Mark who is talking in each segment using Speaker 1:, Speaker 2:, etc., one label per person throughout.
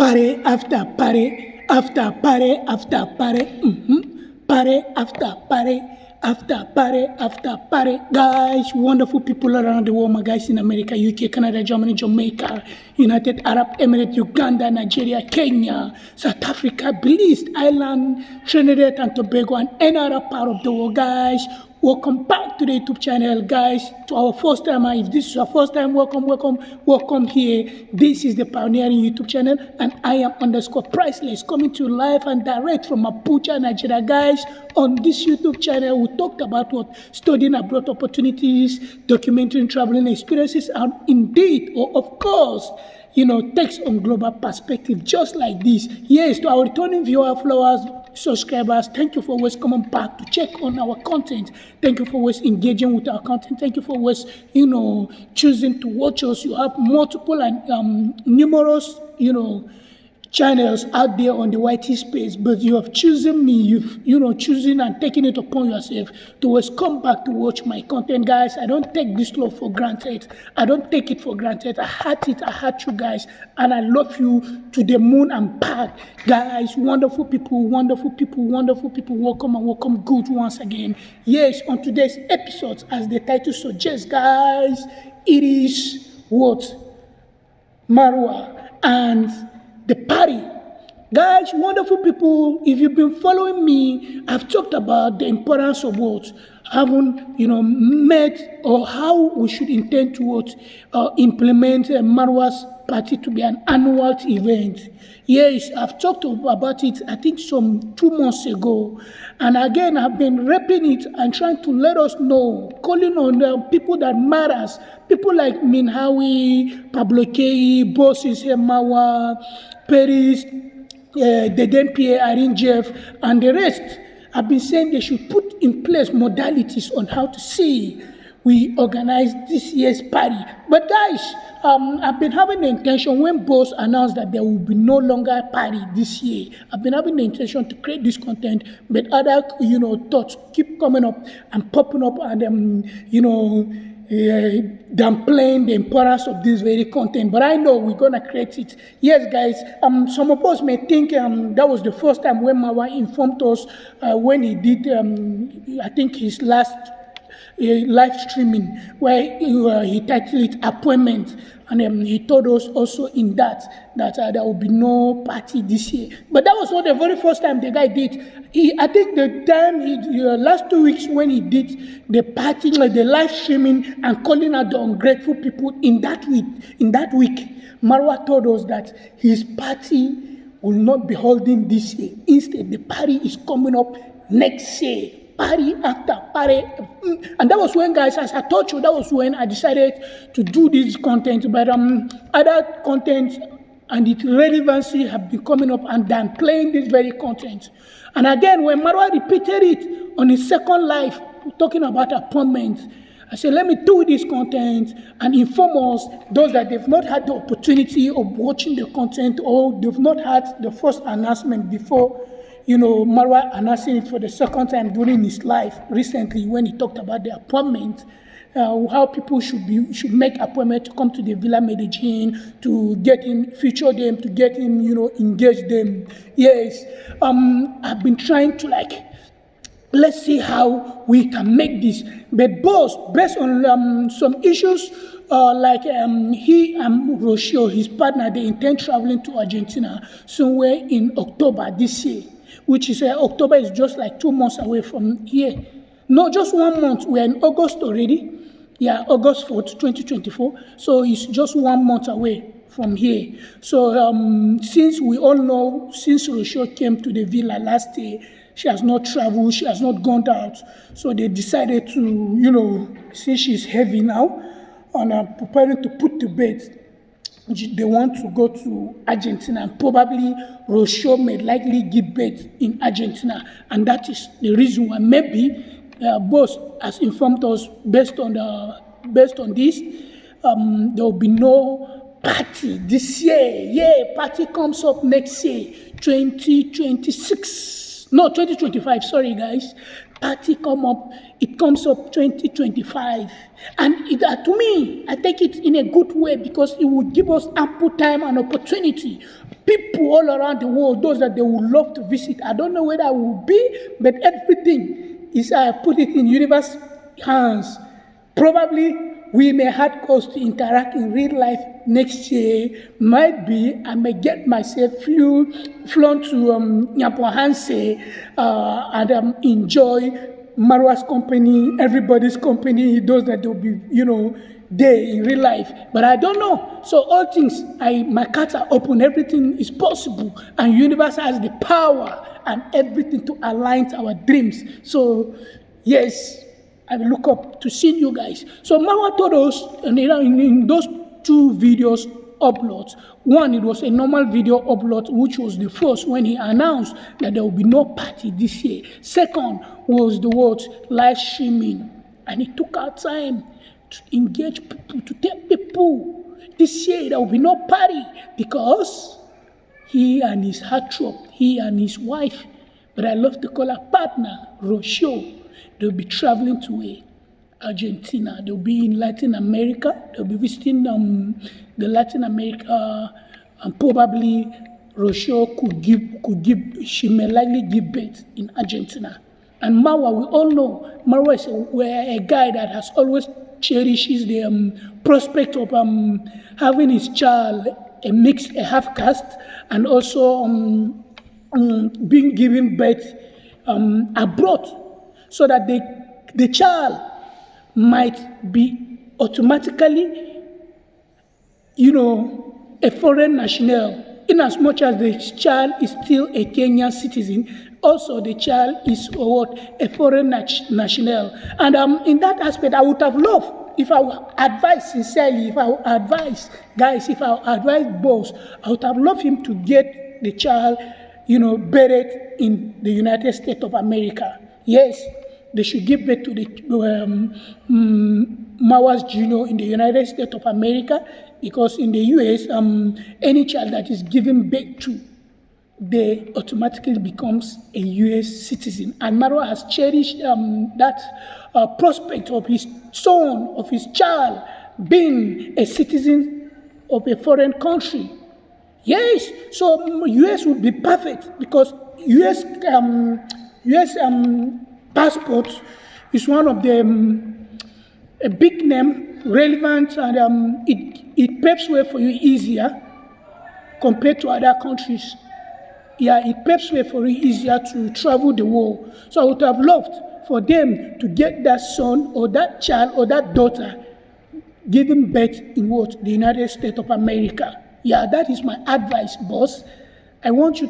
Speaker 1: Party after party, after party, after party, party after party, after party, after party. Guys, wonderful people around the world, my guys in America, UK, Canada, Germany, Jamaica, United Arab Emirates, Uganda, Nigeria, Kenya, South Africa, Belize, Ireland, Trinidad and Tobago, and any other part of the world, guys. Welcome back to the YouTube channel, guys. To our first time, if this is your first time, welcome here. This is the Pioneering YouTube channel, and I am _priceless, coming to you live and direct from Abuja, Nigeria, guys. On this YouTube channel, we talked about studying abroad opportunities, documenting traveling experiences, and indeed, or of course, takes on global perspective, just like this. Yes, to our returning viewer, followers, subscribers, thank you for always coming back to check on our content. Thank you for always engaging with our content. Thank you for always, choosing to watch us. You have multiple and numerous, channels out there on the YT space, but you have chosen me, you've chosen and taken it upon yourself to always come back to watch my content, guys. I don't take this love for granted. I don't take it for granted. I heart it. I heart you guys, and I love you to the moon and back, guys. Wonderful people, wonderful people, wonderful people. Welcome and welcome good once again. Yes, on today's episode, as the title suggests, guys, it is what? Marwa and the party. Guys, wonderful people, if you've been following me, I've talked about the importance of what having, met, or how we should intend to implement Marwa's party to be an annual event. Yes, I've talked about it, I think some 2 months ago. And again, I've been repping it and trying to let us know, calling on people that matters, people like Minhawi, Pablo K, Bosses, Marwa, Paris, Deden Pierre, Irene Jeff, and the rest. I've been saying they should put in place modalities on how to see we organize this year's party. But guys, I've been having the intention when Boss announced that there will be no longer a party this year. I've been having the intention to create this content, but other thoughts keep coming up and popping up, and downplaying the importance of this very content. But I know we're gonna create it. Yes, guys. Some of us may think that was the first time when Marwa informed us when he did, I think his last live streaming, where he titled it Appointment, and he told us also in that there will be no party this year. But that was not the very first time the guy did. I think the time last 2 weeks when he did the party, the live streaming and calling out the ungrateful people in that week, Marwa told us that his party will not be holding this year. Instead, the party is coming up next year. Party after party. And that was when, guys, as I told you, that was when I decided to do this content. But other content and its relevancy have been coming up and downplaying this very content. And again, when Marwa repeated it on his second live, talking about appointment, I said, let me do this content and inform us, those that they've not had the opportunity of watching the content, or they've not had the first announcement before, Marwa announcing it for the second time during his life recently, when he talked about the appointment, how people should make appointment to come to the Villa Medellin, to get in, feature them, to get in, engage them. Yes, I've been trying to let's see how we can make this. But boss, based on some issues, he and Rocio, his partner, they intend traveling to Argentina somewhere in October this year, which is October is just 2 months away from here. No, just 1 month. We're in August already. Yeah, August 4th, 2024. So it's just 1 month away from here. So since we all know, since Rocio came to the villa last year, she has not traveled, she has not gone out. So they decided to, since she's heavy now and are preparing to put to bed, they want to go to Argentina, and probably Rocio may likely give birth in Argentina, and that is the reason why maybe boss has informed us based on this, there will be no party this year. Yeah, party comes up next year, 2026. No, 2025. Sorry, guys. party it comes up 2025. And to me, I take it in a good way because it will give us ample time and opportunity. People all around the world, those that they would love to visit, I don't know whether I will be, but everything is, I put it in universe hands. Probably we may have cause to interact in real life next year. Might be I may get myself flown to Nyapohanse and enjoy Marwa's company, everybody's company, those that will be, there in real life. But I don't know. So all things, my cards are open. Everything is possible, and universe has the power and everything to align to our dreams. So yes, I look up to seeing you guys. So Marwa told us, in those 2 videos uploads, one, it was a normal video upload, which was the first when he announced that there will be no party this year. Second was the words live streaming, and he took our time to engage people, to tell people this year there will be no party because he and his heartthrob, he and his wife, but I love to call her partner, Rocio, they'll be traveling to Argentina. They'll be in Latin America. They'll be visiting the Latin America, and probably Rocio she may likely give birth in Argentina. And Marwa, we all know, Marwa is a guy that has always cherishes the prospect of having his child a half caste, and also being given birth abroad, so that the child might be automatically, a foreign national, in as much as the child is still a Kenyan citizen. Also, the child is a foreign national. And in that aspect, I would have loved, if I would advise sincerely, if I would advise guys, if I would advise boss, I would have loved him to get the child, buried in the United States of America. Yes, they should give birth to the Marwa's Junior in the United States of America, because in the US, any child that is given birth to, they automatically becomes a US citizen. And Marwa has cherished that prospect of his son, of his child, being a citizen of a foreign country. Yes, so US would be perfect, because US passport is one of the a big name, relevant, and it paves way for you easier compared to other countries. Yeah, it paves way for you easier to travel the world. So I would have loved for them to get that son or that child or that daughter given birth in the United States of America. Yeah, that is my advice, boss. I want you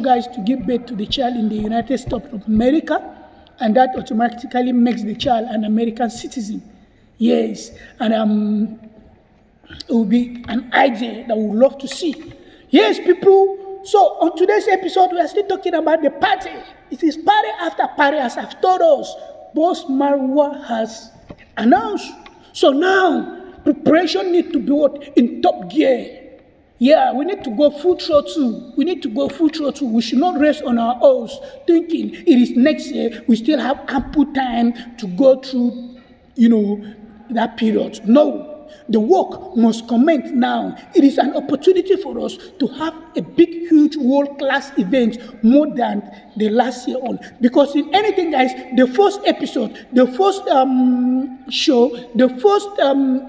Speaker 1: guys to give birth to the child in the United States of America, and that automatically makes the child an American citizen. Yes, and it will be an idea that we would love to see. Yes, people. So on today's episode, we are still talking about the party. It is party after party, as I've told us. Boss Marwa has announced. So now, preparation needs to be in top gear. Yeah, we need to go full throttle. We should not rest on our oars, thinking it is next year. We still have ample time to go through, that period. No. The work must commence now. It is an opportunity for us to have a big, huge, world-class event more than the last year on. Because in anything, guys, the first episode, the first show, the first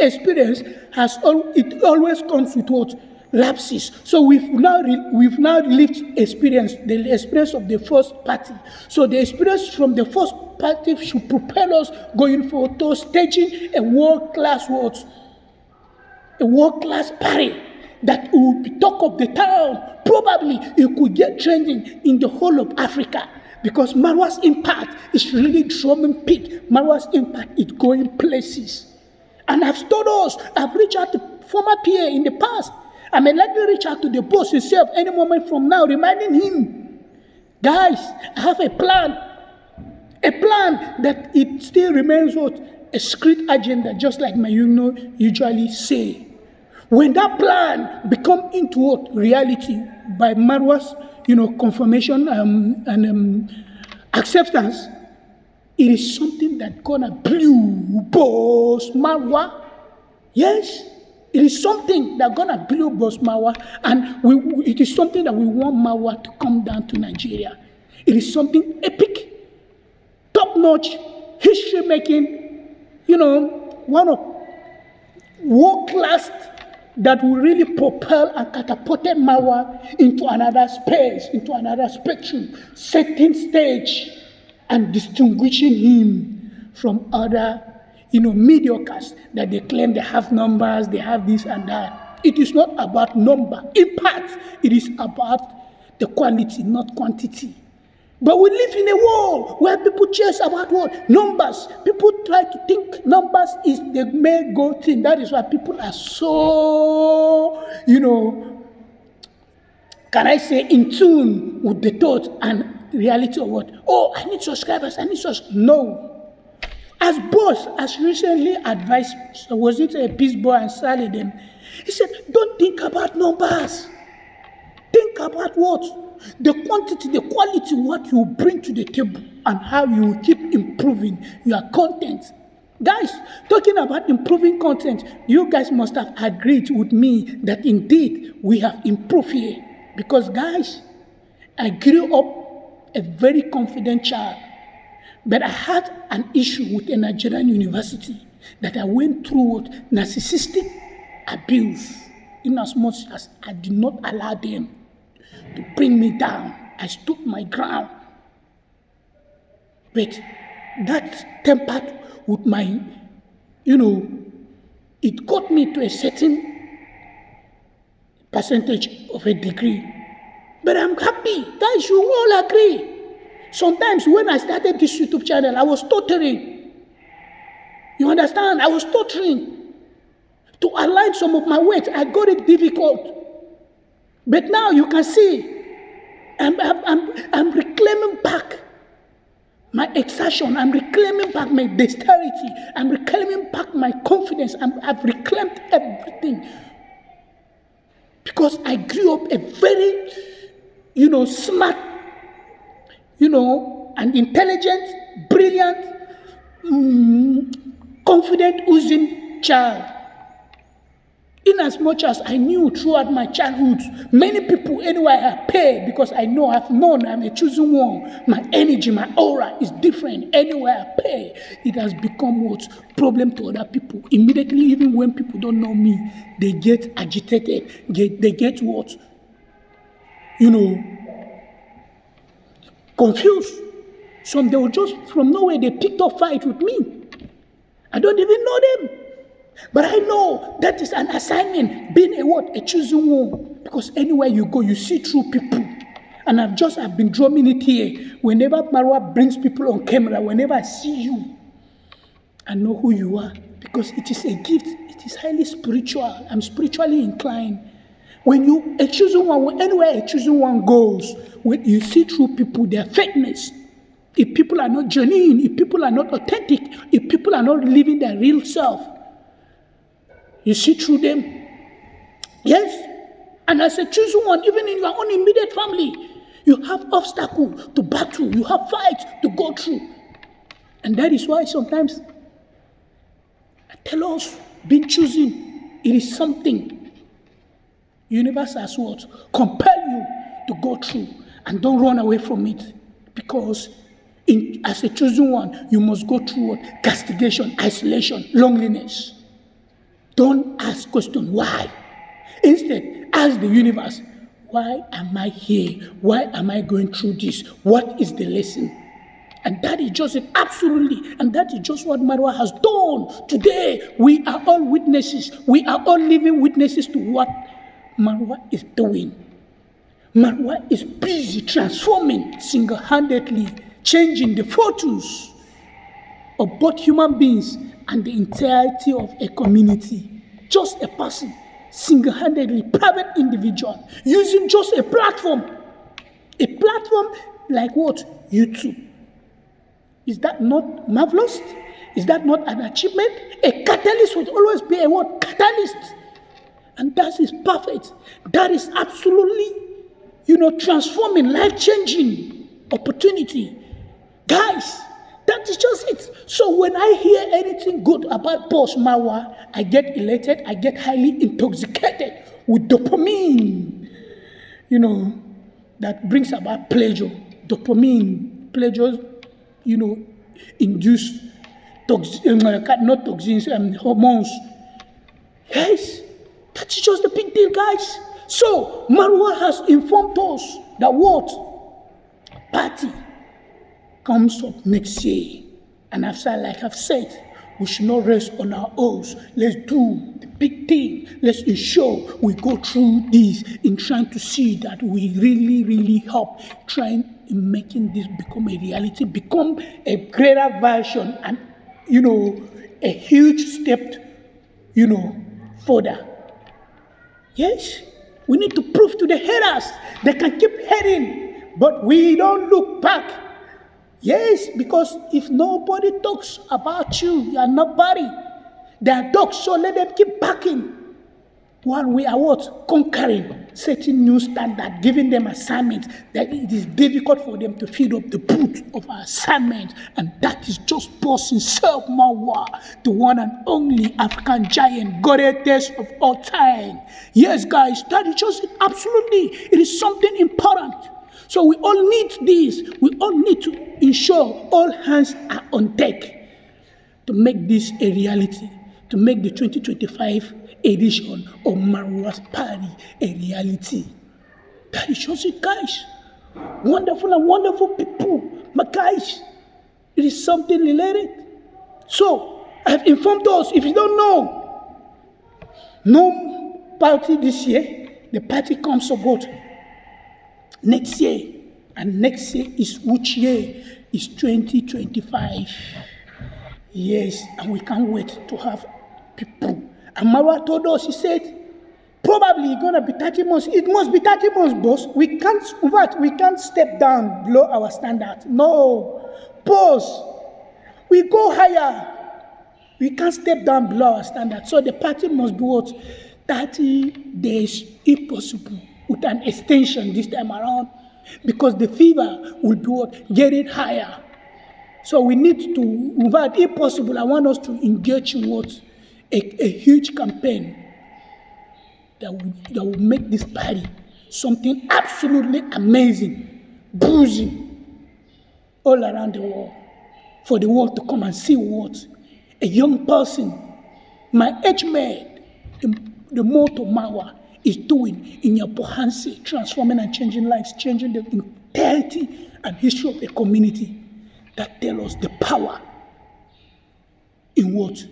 Speaker 1: experience it always comes with what? Lapses. So we've now lived the experience of the first party. So the experience from the first party should propel us going forward to staging a world-class party that will be talk of the town. Probably it could get trending in the whole of Africa, because Marwa's impact is really drumming peak. Marwa's impact is going places. And I've reached out to former PA in the past. I may likely reach out to the boss himself any moment from now, reminding him, guys, I have a plan that it still remains a secret agenda, just like my usually say. When that plan become into reality by Marwa's confirmation and acceptance, it is something that gonna blow boss Marwa. Yes, it is something that gonna blow boss Marwa, and it is something that we want Marwa to come down to Nigeria. It is something epic, top-notch, history-making, one of world-class that will really propel and catapulted Marwa into another space, into another spectrum, setting stage and distinguishing him from other, mediocres that they claim they have numbers, they have this and that. It is not about number. In part, it is about the quality, not quantity. But we live in a world where people chase about what? Numbers. People try to think numbers is the main goal thing. That is why people are so, can I say, in tune with the thought and reality of what? Oh, I need subscribers. No. As boss, as recently advised, was it a Peace Boy and Sally them? He said, don't think about numbers. Think about what? The quantity, the quality, what you bring to the table and how you keep improving your content. Guys, talking about improving content, you guys must have agreed with me that indeed we have improved here. Because guys, I grew up a very confident child, but I had an issue with a Nigerian university that I went through narcissistic abuse, in as much as I did not allow them to bring me down. I stood my ground. But that tempered with my, it got me to a certain percentage of a degree. But I'm happy. Guys, you all agree. Sometimes when I started this YouTube channel, I was stuttering. You understand? I was stuttering. To align some of my words, I got it difficult. But now you can see, I'm reclaiming back my exertion. I'm reclaiming back my dexterity. I'm reclaiming back my confidence. I've reclaimed everything. Because I grew up a very, smart, and intelligent, brilliant, confident, oozing child. In as much as I knew throughout my childhood, many people anywhere I pay because I've known I'm a chosen one. My energy, my aura is different. Anywhere I pay, it has become what? Problem to other people. Immediately, even when people don't know me, they get agitated. They get what? Confused. Some they will just from nowhere they picked up fight with me. I don't even know them. But I know that is an assignment, being a chosen one. Because anywhere you go, you see through people. And I've been drumming it here. Whenever Marwa brings people on camera, whenever I see you, I know who you are. Because it is a gift. It is highly spiritual. I'm spiritually inclined. When a chosen one, anywhere a chosen one goes, when you see through people, their fakeness. If people are not genuine, if people are not authentic, if people are not living their real self, you see through them. Yes. And as a chosen one, even in your own immediate family, you have obstacles to battle. You have fights to go through. And that is why sometimes I tell us, being chosen, it is something universe has what? Compel you to go through. And don't run away from it. Because as a chosen one, you must go through what? Castigation, isolation, loneliness. Don't ask question why. Instead, ask the universe, why am I here? Why am I going through this? What is the lesson? And that is just it, absolutely. And that is just what Marwa has done. Today, we are all witnesses. We are all living witnesses to what Marwa is doing. Marwa is busy transforming single-handedly, changing the fortunes of both human beings and the entirety of a community. Just a person, single-handedly, private individual, using just a platform. A platform like what? YouTube. Is that not marvelous? Is that not an achievement? A catalyst would always be a what? Catalyst. And that is perfect. That is absolutely, transforming, life-changing opportunity. Guys, that is just it. So when I hear anything good about Boss Marwa, I get elated, I get highly intoxicated with dopamine, that brings about pleasure. Dopamine, pleasure, induce not toxins, hormones. Yes, that's just the big deal, guys. So Marwa has informed us that what party comes up next year. And after, like I've said, we should not rest on our oars. Let's do the big thing. Let's ensure we go through this in trying to see that we really, really help trying in making this become a reality, become a greater version, and a huge step, further. Yes, we need to prove to the haters they can keep heading, but we don't look back. Yes, because if nobody talks about you, you are nobody. They are dogs, so let them keep backing. While we are what? Conquering, setting new standard, giving them assignments that it is difficult for them to feed up the boot of our assignment. And that is just Boss himself, Marwa, the one and only African giant, goddess of all time. Yes, guys, that is just it. Absolutely. It is something important. So we all need this. We all need to ensure all hands are on deck to make this a reality, to make the 2025 edition of Marwa's Party a reality. That is just it, guys. Wonderful and wonderful people. My guys, it is something related. So, I have informed us, if you don't know, no party this year. The party comes about next year. And next year is which year? Is 2025. Yes, and we can't wait to have people. And Marwa told us, he said, probably it's going to be 30 months. It must be 30 months, boss. We can't step down below our standard. No. Boss, we go higher. We can't step down below our standard. So the party must be what? 30 days, if possible, with an extension this time around. Because the fever will be what? Get it higher. So we need to, in fact, if possible, I want us to engage in what? A huge campaign that will make this party something absolutely amazing, bruising all around the world, for the world to come and see what a young person, my age mate, the motto Marwa, is doing in your Bohansi, transforming and changing lives, changing the entirety and history of a community. That tell us the power in what?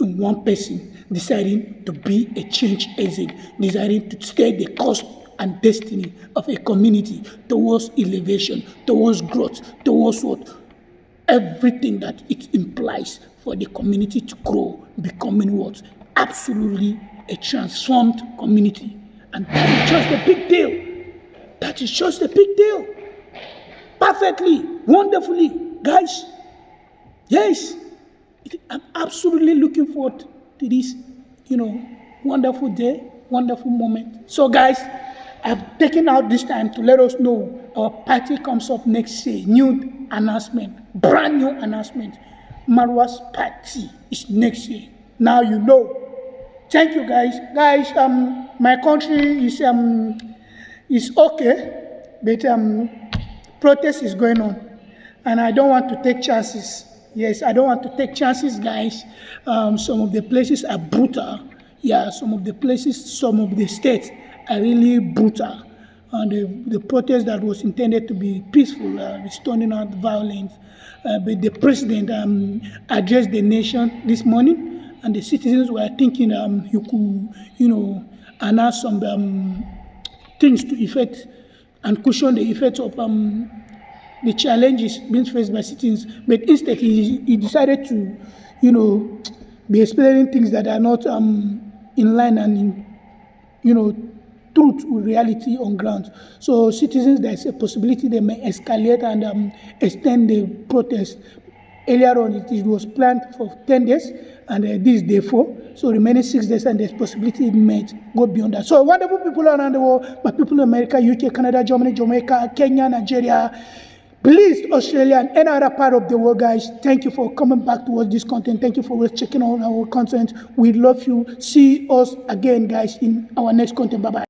Speaker 1: In one person deciding to be a change agent, deciding to stay the course and destiny of a community towards elevation, towards growth, towards what? Everything that it implies for the community to grow, becoming what? Absolutely a transformed community. And that is just a big deal. That is just a big deal. Perfectly, wonderfully, guys. Yes, I'm absolutely looking forward to this, wonderful day, wonderful moment. So, guys, I've taken out this time to let us know our party comes up next year. New announcement, brand new announcement. Marwa's party is next year. Now you know. Thank you, guys. Guys, my country is okay, but protest is going on, and I don't want to take chances. Yes, I don't want to take chances, guys. Some of the places are brutal. Yeah, some of the states are really brutal. And the protest that was intended to be peaceful is turning out violent. But the president addressed the nation this morning, and the citizens were thinking he could, announce some things to effect and cushion the effects of the challenges being faced by citizens. But instead, he decided to, be explaining things that are not in line and truth with reality on ground. So citizens, there's a possibility they may escalate and extend the protest. Earlier on, it was planned for 10 days, and this is day 4. So remaining 6 days, and there's possibility it may go beyond that. So wonderful people around the world, my people in America, UK, Canada, Germany, Jamaica, Kenya, Nigeria, Please, Australia and any other part of the world, guys, thank you for coming back to watch this content. Thank you for checking out our content. We love you. See us again, guys, in our next content. Bye-bye.